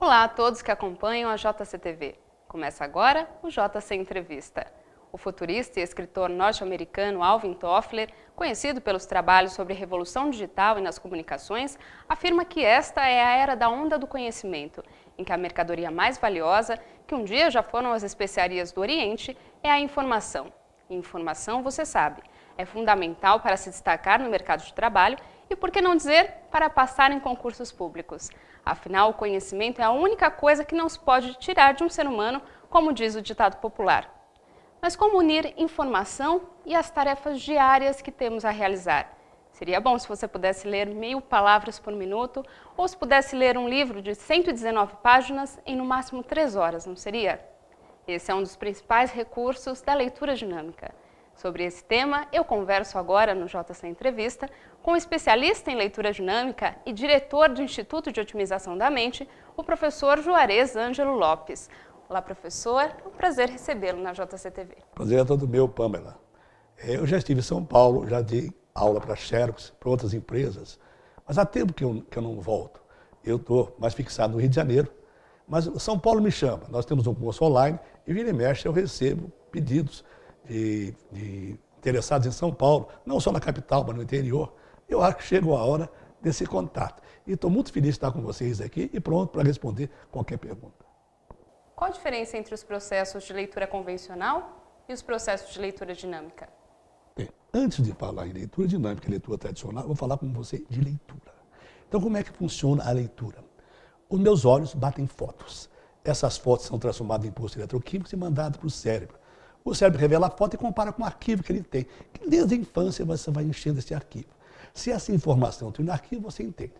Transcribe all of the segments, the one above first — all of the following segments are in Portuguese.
Olá a todos que acompanham a JCTV. Começa agora o JC Entrevista. O futurista e escritor norte-americano Alvin Toffler, conhecido pelos trabalhos sobre revolução digital e nas comunicações, afirma que esta é a era da onda do conhecimento, em que a mercadoria mais valiosa, que um dia já foram as especiarias do Oriente, é a informação. E informação, você sabe, é fundamental para se destacar no mercado de trabalho e, por que não dizer, para passar em concursos públicos. Afinal, o conhecimento é a única coisa que não se pode tirar de um ser humano, como diz o ditado popular. Mas como unir informação e as tarefas diárias que temos a realizar? Seria bom se você pudesse ler 1000 palavras por minuto ou se pudesse ler um livro de 119 páginas em no máximo 3 horas, não seria? Esse é um dos principais recursos da leitura dinâmica. Sobre esse tema, eu converso agora no JC Entrevista com o especialista em leitura dinâmica e diretor do Instituto de Otimização da Mente, o professor Juarez Ângelo Lopes. Olá, professor. É um prazer recebê-lo na JCTV. Prazer é todo meu, Pamela. Eu já estive em São Paulo, já dei aula para Xerox, para outras empresas, mas há tempo que eu não volto. Eu estou mais fixado no Rio de Janeiro, mas São Paulo me chama. Nós temos um curso online e vira e mexe eu recebo pedidos de interessados em São Paulo, não só na capital, mas no interior. Eu acho que chegou a hora desse contato. E estou muito feliz de estar com vocês aqui e pronto para responder qualquer pergunta. Qual a diferença entre os processos de leitura convencional e os processos de leitura dinâmica? Bem, antes de falar em leitura dinâmica e leitura tradicional, eu vou falar com você de leitura. Então, como é que funciona a leitura? Os meus olhos batem fotos. Essas fotos são transformadas em impulsos eletroquímicos e mandadas para o cérebro. O cérebro revela a foto e compara com o arquivo que ele tem. Que desde a infância você vai enchendo esse arquivo. Se essa informação tem no arquivo, você entende.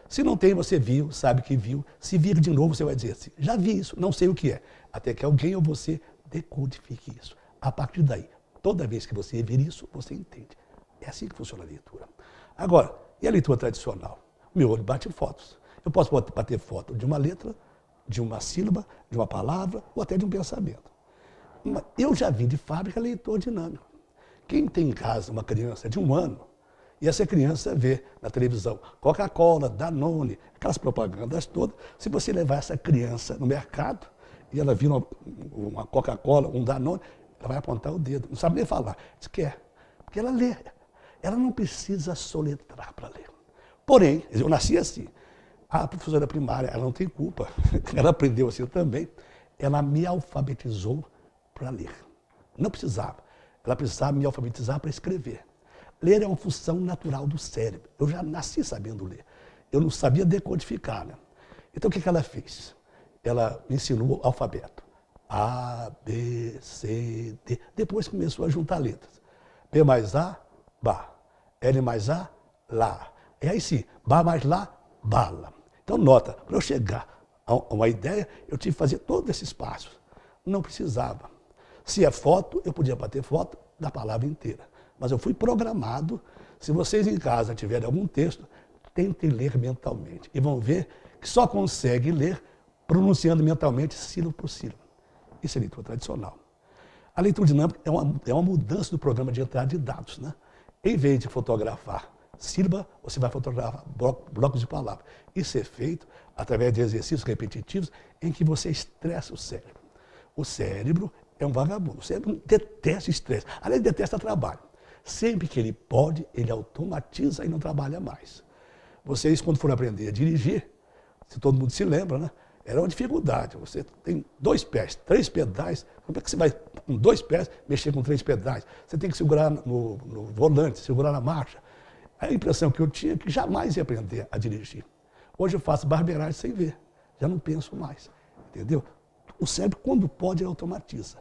Se não tem, você viu, sabe que viu. Se vir de novo, você vai dizer assim, já vi isso, não sei o que é. Até que alguém ou você decodifique isso. A partir daí, toda vez que você vir isso, você entende. É assim que funciona a leitura. Agora, e a leitura tradicional? Meu olho bate fotos. Eu posso bater foto de uma letra, de uma sílaba, de uma palavra ou até de um pensamento. Eu já vi de fábrica leitor dinâmico. Quem tem em casa uma criança de 1 ano, e essa criança vê na televisão Coca-Cola, Danone, aquelas propagandas todas, se você levar essa criança no mercado e ela vir uma Coca-Cola, um Danone, ela vai apontar o dedo, não sabe nem falar, diz que quer, porque ela lê. Ela não precisa soletrar para ler. Porém, eu nasci assim, a professora primária, ela não tem culpa, ela aprendeu assim também, ela me alfabetizou para ler. Não precisava. Ela precisava me alfabetizar para escrever. Ler é uma função natural do cérebro. Eu já nasci sabendo ler. Eu não sabia decodificar, né? Então, o que ela fez? Ela me ensinou o alfabeto. A, B, C, D. Depois começou a juntar letras. B mais A, Ba. L mais A, Lá. E aí sim, Ba mais Lá, Bala. Então, nota, para eu chegar a uma ideia, eu tive que fazer todos esses passos. Não precisava. Se é foto, eu podia bater foto da palavra inteira. Mas eu fui programado. Se vocês em casa tiverem algum texto, tentem ler mentalmente. E vão ver que só consegue ler pronunciando mentalmente sílaba por sílaba. Isso é leitura tradicional. A leitura dinâmica é uma mudança do programa de entrada de dados, né? Em vez de fotografar sílaba, você vai fotografar blocos de palavras. Isso é feito através de exercícios repetitivos em que você estressa o cérebro. O cérebro é um vagabundo. O cérebro detesta estresse. Aliás, detesta trabalho. Sempre que ele pode, ele automatiza e não trabalha mais. Vocês, quando forem aprender a dirigir, se todo mundo se lembra, né? Era uma dificuldade. Você tem 2 pés, 3 pedais. Como é que você vai, com 2 pés, mexer com 3 pedais? Você tem que segurar no volante, segurar na marcha. A impressão que eu tinha é que jamais ia aprender a dirigir. Hoje eu faço barbeiragem sem ver. Já não penso mais. Entendeu? O cérebro, quando pode, ele automatiza.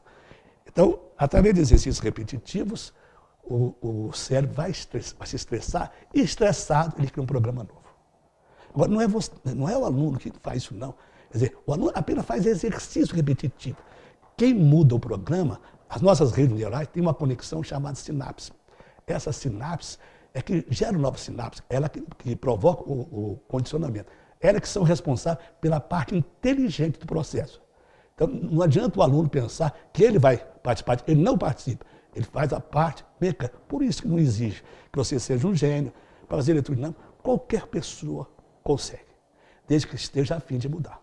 Então, através de exercícios repetitivos, o cérebro vai se estressar e, estressado, ele cria um programa novo. Agora, não é o aluno que faz isso, não. Quer dizer, o aluno apenas faz exercício repetitivo. Quem muda o programa, as nossas redes neurais têm uma conexão chamada sinapse. Essa sinapse é que gera novas sinapses, ela que provoca o condicionamento. Ela que são responsáveis pela parte inteligente do processo. Então, não adianta o aluno pensar que ele vai participar, ele não participa. Ele faz a parte mecânica. Por isso que não exige que você seja um gênio. Para fazer leitura dinâmica, qualquer pessoa consegue, desde que esteja a fim de mudar.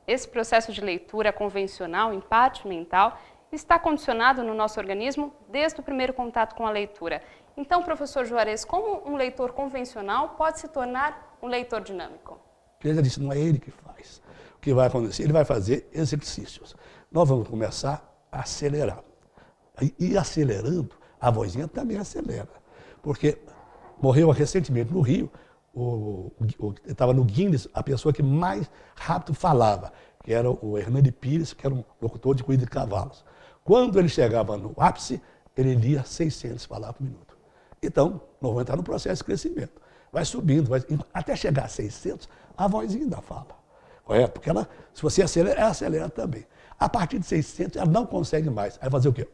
Esse processo de leitura convencional, em parte mental, está condicionado no nosso organismo desde o primeiro contato com a leitura. Então, professor Juarez, como um leitor convencional pode se tornar um leitor dinâmico? Ele já disse, não é ele que faz. O que vai acontecer? Ele vai fazer exercícios. Nós vamos começar a acelerar. E acelerando, a vozinha também acelera. Porque morreu recentemente no Rio, estava no Guinness, a pessoa que mais rápido falava, que era o Hernani Pires, que era um locutor de corrida de cavalos. Quando ele chegava no ápice, ele lia 600 palavras por minuto. Então, nós vamos entrar no processo de crescimento. Vai subindo, até chegar a 600, a vozinha ainda fala. Correto? Porque ela, se você acelera, ela acelera também. A partir de 600, ela não consegue mais. Aí vai fazer o quê?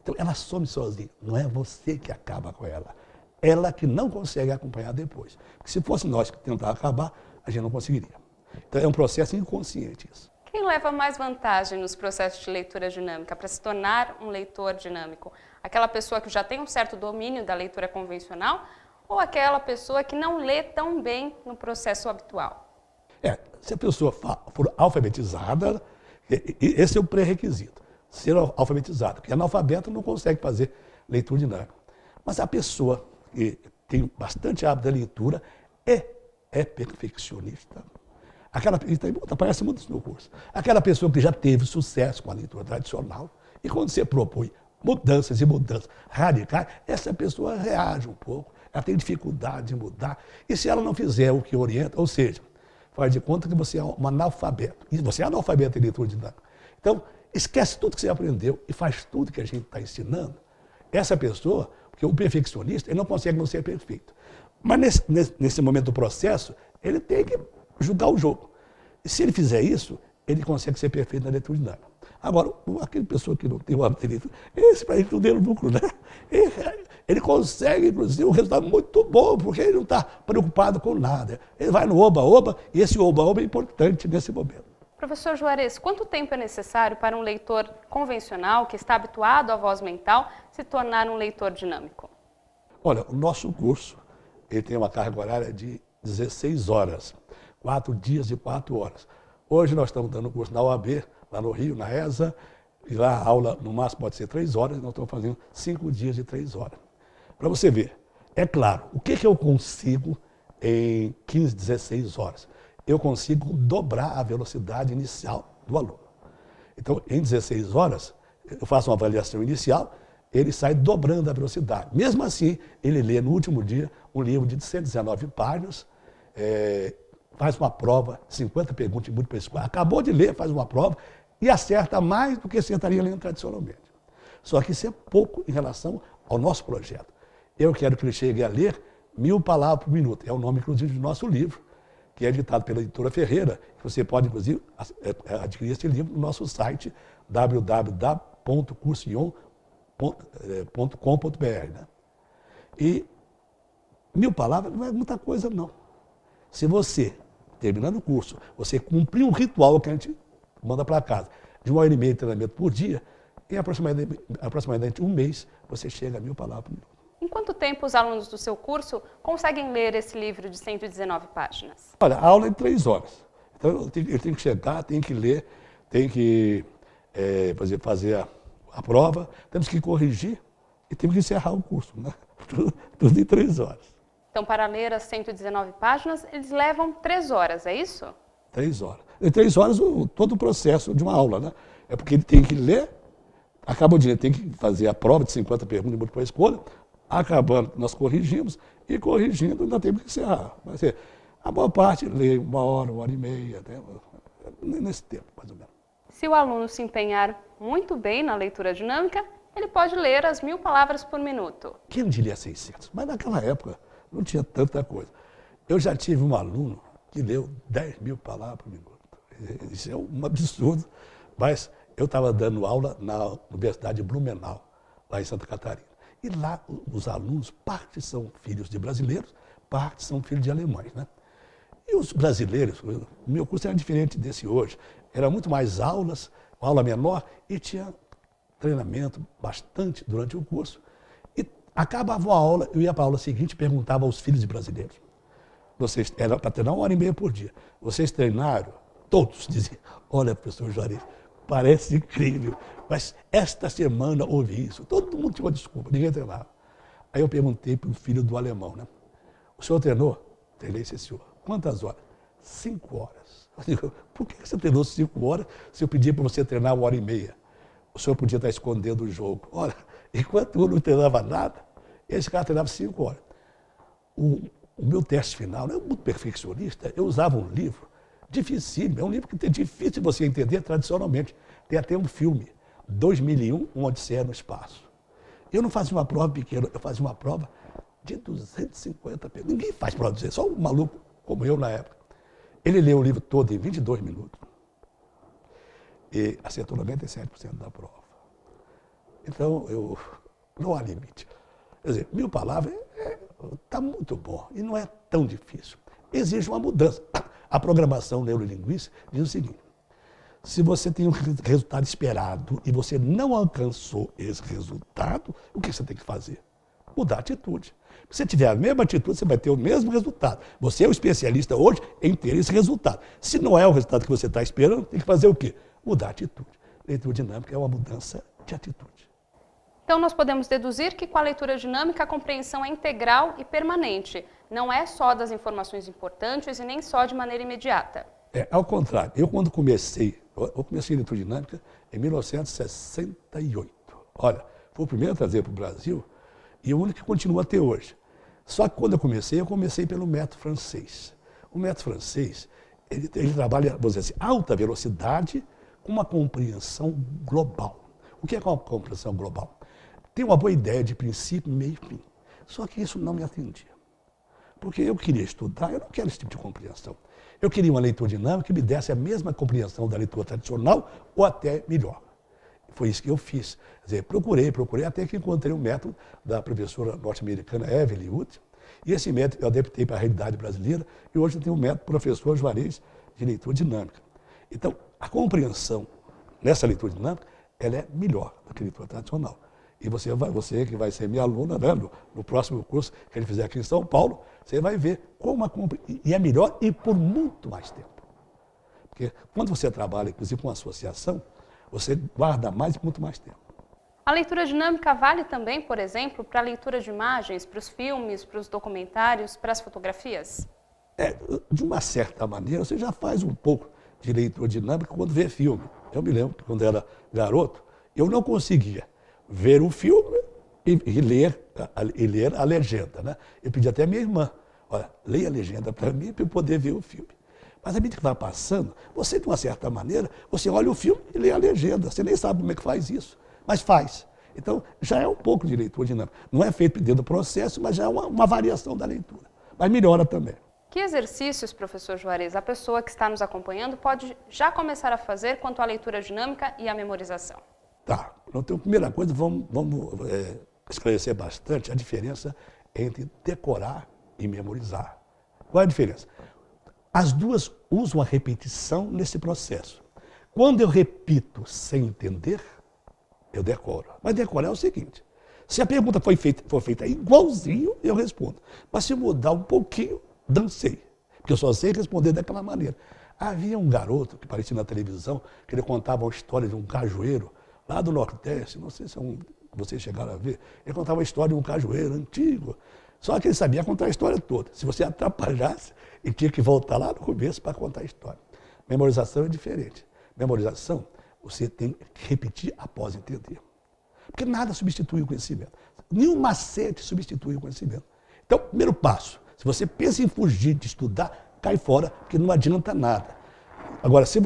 Então, ela some sozinha. Não é você que acaba com ela. Ela que não consegue acompanhar depois. Porque se fosse nós que tentar acabar, a gente não conseguiria. Então, é um processo inconsciente isso. Quem leva mais vantagem nos processos de leitura dinâmica para se tornar um leitor dinâmico? Aquela pessoa que já tem um certo domínio da leitura convencional ou aquela pessoa que não lê tão bem no processo habitual? Se a pessoa for alfabetizada, esse é o pré-requisito. Ser alfabetizado, porque analfabeto não consegue fazer leitura dinâmica. Mas a pessoa que tem bastante hábito da leitura é perfeccionista. Aparece muito no meu curso. Aquela pessoa que já teve sucesso com a leitura tradicional, e quando você propõe mudanças e mudanças radicais, essa pessoa reage um pouco, ela tem dificuldade de mudar. E se ela não fizer o que orienta, ou seja, faz de conta que você é um analfabeto. E você é analfabeto em leitura dinâmica. Então, esquece tudo que você aprendeu e faz tudo que a gente está ensinando. Essa pessoa, porque o perfeccionista, ele não consegue não ser perfeito. Mas nesse momento do processo, ele tem que julgar o jogo. E se ele fizer isso, ele consegue ser perfeito na leitura dinâmica. Agora, aquele pessoa que não tem o hábito de leitura, esse para ele tudo é lucro, né? Ele consegue, inclusive, um resultado muito bom, porque ele não está preocupado com nada. Ele vai no oba-oba, e esse oba-oba é importante nesse momento. Professor Juarez, quanto tempo é necessário para um leitor convencional, que está habituado à voz mental, se tornar um leitor dinâmico? Olha, o nosso curso ele tem uma carga horária de 16 horas, 4 dias e 4 horas. Hoje nós estamos dando curso na OAB, lá no Rio, na ESA, e lá a aula no máximo pode ser 3 horas, e nós estamos fazendo 5 dias de 3 horas. Para você ver, é claro, o que eu consigo em 15, 16 horas? Eu consigo dobrar a velocidade inicial do aluno. Então, em 16 horas, eu faço uma avaliação inicial, ele sai dobrando a velocidade. Mesmo assim, ele lê no último dia um livro de 119 páginas, faz uma prova, 50 perguntas de múltipla escolha. Acabou de ler, faz uma prova e acerta mais do que você estaria lendo tradicionalmente. Só que isso é pouco em relação ao nosso projeto. Eu quero que ele chegue a ler 1000 palavras por minuto. É o nome, inclusive, do nosso livro, que é editado pela editora Ferreira. Você pode, inclusive, adquirir esse livro no nosso site www.cursion.com.br. Né? E 1000 palavras não é muita coisa, não. Se você, terminando o curso, você cumprir um ritual que a gente manda para casa, de 1h30 de treinamento por dia, em aproximadamente um mês, você chega a 1000 palavras por minuto. Em quanto tempo os alunos do seu curso conseguem ler esse livro de 119 páginas? Olha, a aula é de 3 horas. Então, ele tem que chegar, tem que ler, tem que fazer a prova, temos que corrigir e temos que encerrar o curso. Né? Tudo em 3 horas. Então, para ler as 119 páginas, eles levam 3 horas, é isso? 3 horas. Em 3 horas, todo o processo de uma aula, né? É porque ele tem que ler, acaba o dia, tem que fazer a prova de 50 perguntas de múltipla escolha, acabando, nós corrigimos, e corrigindo, ainda temos que encerrar. Vai ser, a boa parte lê 1 hora, 1h30, até nesse tempo, mais ou menos. Se o aluno se empenhar muito bem na leitura dinâmica, ele pode ler as 1000 palavras por minuto. Quem diria 600? Mas naquela época não tinha tanta coisa. Eu já tive um aluno que leu 10.000 palavras por minuto. Isso é um absurdo, mas eu estava dando aula na Universidade de Blumenau, lá em Santa Catarina. E lá os alunos, parte são filhos de brasileiros, parte são filhos de alemães. Né? E os brasileiros, o meu curso era diferente desse hoje, era muito mais aulas, uma aula menor, e tinha treinamento bastante durante o curso. E acabava a aula, eu ia para a aula seguinte e perguntava aos filhos de brasileiros. Era para treinar 1h30 por dia. Vocês treinaram? todos diziam, olha, professor Juarez, parece incrível, mas esta semana houve isso. Todo mundo tinha uma desculpa, ninguém treinava. Aí eu perguntei para o filho do alemão, né? O senhor treinou? Treinei, sim, senhor. Quantas horas? 5 horas. Eu digo, por que você treinou 5 horas se eu pedir para você treinar 1h30? O senhor podia estar escondendo o jogo. Olha, enquanto eu não treinava nada, esse cara treinava 5 horas. O meu teste final, não é muito perfeccionista, eu usava um livro dificílimo, é um livro que é difícil de você entender tradicionalmente. Tem até um filme, 2001, Uma Odisseia no Espaço. Eu não fazia uma prova pequena, eu fazia uma prova de 250 perguntas. Ninguém faz prova de dizer, só um maluco como eu na época. Ele leu o livro todo em 22 minutos e acertou 97% da prova. Então, não há limite. Quer dizer, 1000 palavras está muito bom e não é tão difícil. Exige uma mudança. A programação neurolinguística diz o seguinte, se você tem um resultado esperado e você não alcançou esse resultado, o que você tem que fazer? Mudar a atitude. Se você tiver a mesma atitude, você vai ter o mesmo resultado. Você é o especialista hoje em ter esse resultado. Se não é o resultado que você está esperando, tem que fazer o quê? Mudar a atitude. Leitura dinâmica é uma mudança de atitude. Então, nós podemos deduzir que com a leitura dinâmica a compreensão é integral e permanente. Não é só das informações importantes e nem só de maneira imediata. Ao contrário. Eu comecei a leitura dinâmica em 1968. Olha, foi o primeiro a trazer para o Brasil e o único que continua até hoje. Só que quando eu comecei pelo método francês. O método francês, ele trabalha, vamos dizer assim, alta velocidade com uma compreensão global. O que é uma compreensão global? Tem uma boa ideia de princípio, meio e fim. Só que isso não me atendia. Porque eu queria estudar, eu não quero esse tipo de compreensão. Eu queria uma leitura dinâmica que me desse a mesma compreensão da leitura tradicional ou até melhor. Foi isso que eu fiz. Quer dizer, procurei, até que encontrei um método da professora norte-americana Evelyn Wood. E esse método eu adaptei para a realidade brasileira e hoje eu tenho um método professor Juarez de leitura dinâmica. Então, a compreensão nessa leitura dinâmica, ela é melhor do que a leitura tradicional. E você que vai ser minha aluna, né, no próximo curso que ele fizer aqui em São Paulo, você vai ver como e é melhor e por muito mais tempo. Porque quando você trabalha, inclusive, com associação, você guarda mais e muito mais tempo. A leitura dinâmica vale também, por exemplo, para a leitura de imagens, para os filmes, para os documentários, para as fotografias? De uma certa maneira, você já faz um pouco de leitura dinâmica quando vê filme. Eu me lembro que quando era garoto, eu não conseguia ver o filme e ler a legenda, né? Eu pedi até a minha irmã, olha, leia a legenda para mim para eu poder ver o filme. Mas a medida que vai passando, você, de uma certa maneira, você olha o filme e lê a legenda. Você nem sabe como é que faz isso, mas faz. Então, já é um pouco de leitura dinâmica. Não é feito dentro do processo, mas já é uma variação da leitura. Mas melhora também. Que exercícios, professor Juarez, a pessoa que está nos acompanhando pode já começar a fazer quanto à leitura dinâmica e à memorização? Tá. Então, a primeira coisa, vamos esclarecer bastante a diferença entre decorar e memorizar. Qual é a diferença? As duas usam a repetição nesse processo. Quando eu repito sem entender, eu decoro. Mas decorar é o seguinte, se a pergunta for feita igualzinho, eu respondo. Mas se mudar um pouquinho, dancei. Porque eu só sei responder daquela maneira. Havia um garoto que aparecia na televisão, que ele contava uma história de um cajueiro, lá do Nordeste, não sei se vocês chegaram a ver, ele contava a história de um cajueiro antigo. Só que ele sabia contar a história toda. Se você atrapalhasse, ele tinha que voltar lá no começo para contar a história. Memorização é diferente. Memorização, você tem que repetir após entender. Porque nada substitui o conhecimento. Nenhum macete substitui o conhecimento. Então, primeiro passo, se você pensa em fugir de estudar, cai fora, porque não adianta nada. Agora, se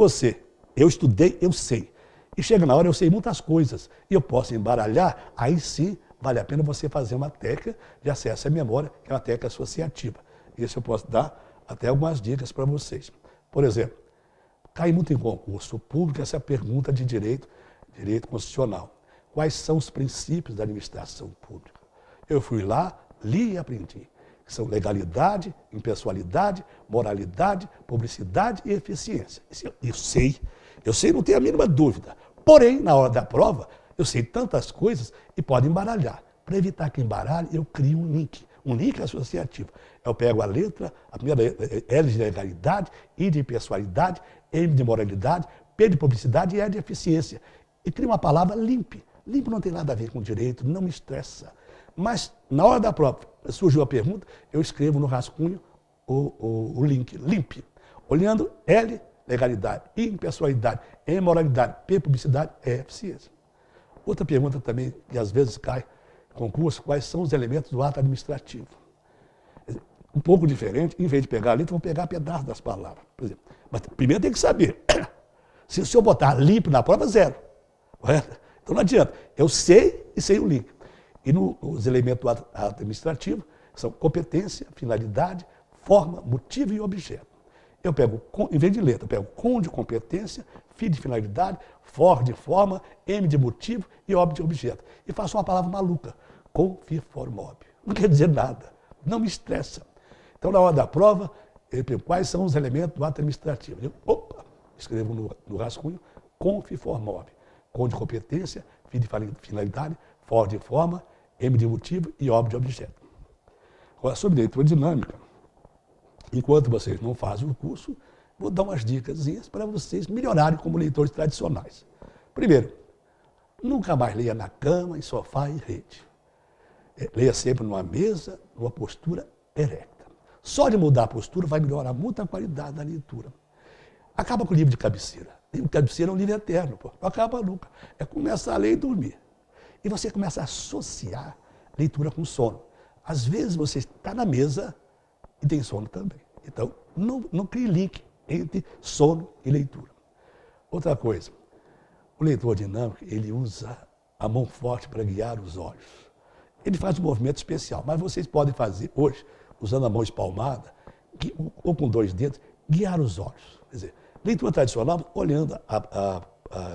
eu estudei, eu sei. E chega na hora, eu sei muitas coisas. E eu posso embaralhar, aí sim, vale a pena você fazer uma técnica de acesso à memória, que é uma técnica associativa. Isso eu posso dar até algumas dicas para vocês. Por exemplo, cai muito em concurso público essa pergunta de direito constitucional. Quais são os princípios da administração pública? Eu fui lá, li e aprendi. São legalidade, impessoalidade, moralidade, publicidade e eficiência. Isso eu sei, não tenho a mínima dúvida. Porém, na hora da prova, eu sei tantas coisas e pode embaralhar. Para evitar que embaralhe, eu crio um link associativo. Eu pego a letra, a primeira L de legalidade, I de impessoalidade, M de moralidade, P de publicidade e E de eficiência. E cria uma palavra limpe. Limpo não tem nada a ver com direito, não me estressa. Mas, na hora da prova, surgiu a pergunta, eu escrevo no rascunho o link, limpe. Olhando L, legalidade, I, impessoalidade, M, moralidade, P, publicidade, E, eficiência. Outra pergunta também, que às vezes cai em concurso, quais são os elementos do ato administrativo? Um pouco diferente, em vez de pegar a letra, vou pegar pedaços das palavras. Por exemplo. Mas primeiro tem que saber. Se eu botar limpo na prova, zero. Correto? Então não adianta. Eu sei e sei o link. E os elementos do ato administrativo são competência, finalidade, forma, motivo e objeto. Eu pego, em vez de letra, eu pego com de competência, fi de finalidade, for de forma, M de motivo e ob de objeto. E faço uma palavra maluca, confiformob. Não quer dizer nada, não me estressa. Então, na hora da prova, eu pergunto quais são os elementos do ato administrativo. Eu, escrevo no rascunho, confiformob. Com de competência, fi de finalidade, for de forma, M de motivo e ob de objeto. Agora, sobre leitura dinâmica, enquanto vocês não fazem o curso, vou dar umas dicas para vocês melhorarem como leitores tradicionais. Primeiro, nunca mais leia na cama, em sofá e rede. Leia sempre numa mesa, numa postura erecta. Só de mudar a postura vai melhorar muito a qualidade da leitura. Acaba com o livro de cabeceira. O cabeceira é um livro eterno, pô. Não acaba nunca. É começar a ler e dormir. E você começa a associar leitura com sono. Às vezes você está na mesa e tem sono também. Então, não crie link entre sono e leitura. Outra coisa, o leitor dinâmico, ele usa a mão forte para guiar os olhos. Ele faz um movimento especial, mas vocês podem fazer hoje, usando a mão espalmada, ou com 2 dedos, guiar os olhos. Quer dizer, leitura tradicional, olhando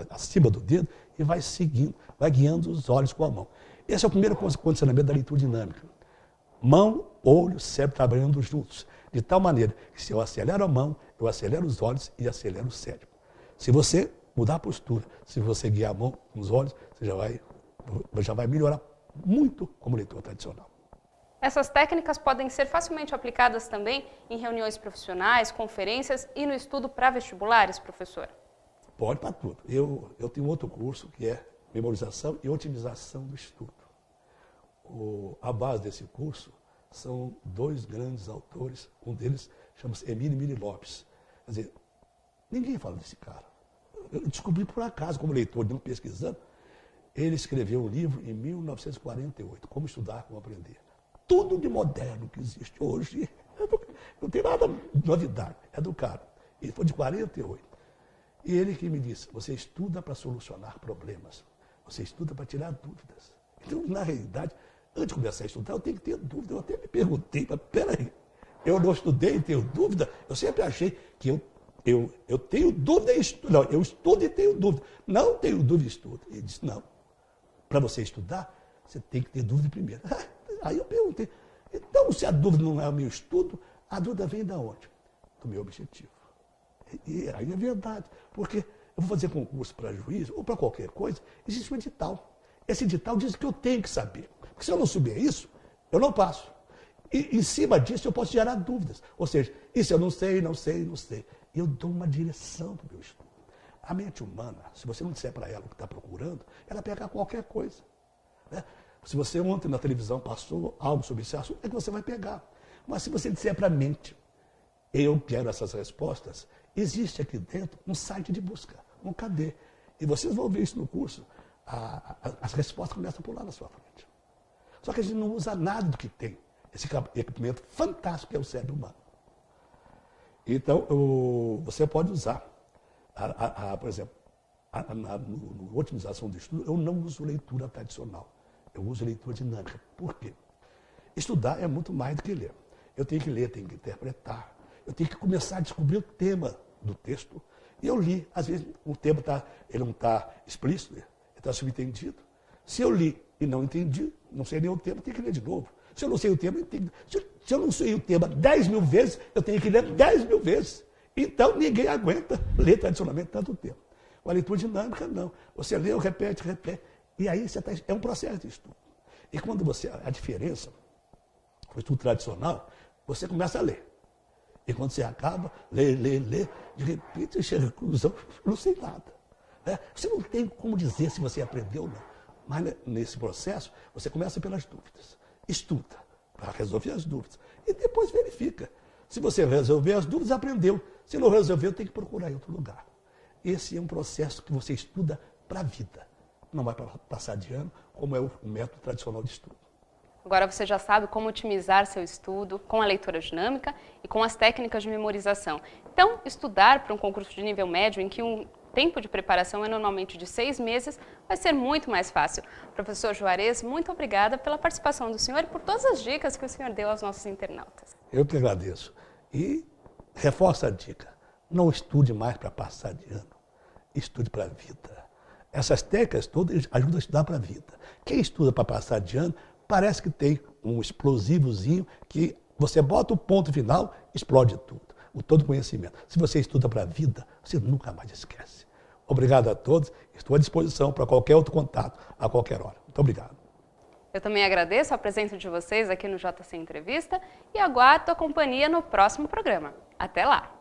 acima do dedo e vai seguindo, vai guiando os olhos com a mão. Esse é o primeiro condicionamento da leitura dinâmica. Mão, olho, cérebro trabalhando juntos. De tal maneira que se eu acelero a mão, eu acelero os olhos e acelero o cérebro. Se você mudar a postura, se você guiar a mão com os olhos, você já vai melhorar muito como leitor tradicional. Essas técnicas podem ser facilmente aplicadas também em reuniões profissionais, conferências e no estudo para vestibulares, professor? Pode para tudo. Eu tenho outro curso que é memorização e otimização do estudo. A base desse curso são 2 grandes autores, um deles chama-se Emílio Miri Lopes. Quer dizer, ninguém fala desse cara. Eu descobri por acaso, como leitor, pesquisando, ele escreveu um livro em 1948, Como Estudar, Como Aprender. Tudo de moderno que existe hoje, não tem nada de novidade, é do cara. Ele foi de 48. E ele que me disse, você estuda para solucionar problemas, você estuda para tirar dúvidas. Então, na realidade, antes de começar a estudar, eu tenho que ter dúvida. Eu até me perguntei, mas peraí, eu não estudei e tenho dúvida? Eu sempre achei que eu tenho dúvida e estudo. Não, eu estudo e tenho dúvida. Não tenho dúvida e estudo. Ele disse, não, para você estudar, você tem que ter dúvida primeiro. Aí eu perguntei, então se a dúvida não é o meu estudo, a dúvida vem de onde? Do meu objetivo. E aí é verdade, porque eu vou fazer concurso para juiz ou para qualquer coisa, existe um edital. Esse edital diz que eu tenho que saber. Porque se eu não souber isso, eu não passo. E em cima disso eu posso gerar dúvidas. Ou seja, isso eu não sei. E eu dou uma direção para o meu estudo. A mente humana, se você não disser para ela o que está procurando, ela pega qualquer coisa. Né? Se você ontem na televisão passou algo sobre esse assunto, é que você vai pegar. Mas se você disser para a mente, eu quero essas respostas, existe aqui dentro um site de busca, um KD. E vocês vão ver isso no curso. As respostas começam por lá na sua frente. Só que a gente não usa nada do que tem. Esse equipamento fantástico que é o cérebro humano. Então, você pode usar, por exemplo, na otimização do estudo, eu não uso leitura tradicional. Eu uso leitura dinâmica. Por quê? Estudar é muito mais do que ler. Eu tenho que ler, tenho que interpretar. Eu tenho que começar a descobrir o tema do texto. E eu li, às vezes o tema ele não está explícito, ele está subentendido. Se eu li e não entendi, não sei nem o tema, tenho que ler de novo. Se eu não sei o tema, se eu não sei o tema 10.000 vezes, eu tenho que ler 10.000 vezes. Então, ninguém aguenta ler tradicionalmente tanto tempo. Com a leitura dinâmica, não. Você lê, repete. E aí é um processo de estudo. E quando a diferença, o estudo tradicional, você começa a ler. E quando você acaba, lê, de repente você chega à conclusão, não sei nada. Né? Você não tem como dizer se você aprendeu ou não. Mas nesse processo, você começa pelas dúvidas. Estuda para resolver as dúvidas. E depois verifica. Se você resolver as dúvidas, aprendeu. Se não resolveu, tem que procurar em outro lugar. Esse é um processo que você estuda para a vida. Não vai para passar de ano, como é o método tradicional de estudo. Agora você já sabe como otimizar seu estudo com a leitura dinâmica e com as técnicas de memorização. Então, estudar para um concurso de nível médio, em que um tempo de preparação é normalmente de 6 meses, vai ser muito mais fácil. Professor Juarez, muito obrigada pela participação do senhor e por todas as dicas que o senhor deu aos nossos internautas. Eu que agradeço. E reforço a dica, não estude mais para passar de ano, estude para a vida. Essas técnicas todas ajudam a estudar para a vida. Quem estuda para passar de ano, parece que tem um explosivozinho que você bota o ponto final, explode tudo, o todo conhecimento. Se você estuda para a vida, você nunca mais esquece. Obrigado a todos, estou à disposição para qualquer outro contato, a qualquer hora. Muito obrigado. Eu também agradeço a presença de vocês aqui no JC Entrevista e aguardo a companhia no próximo programa. Até lá!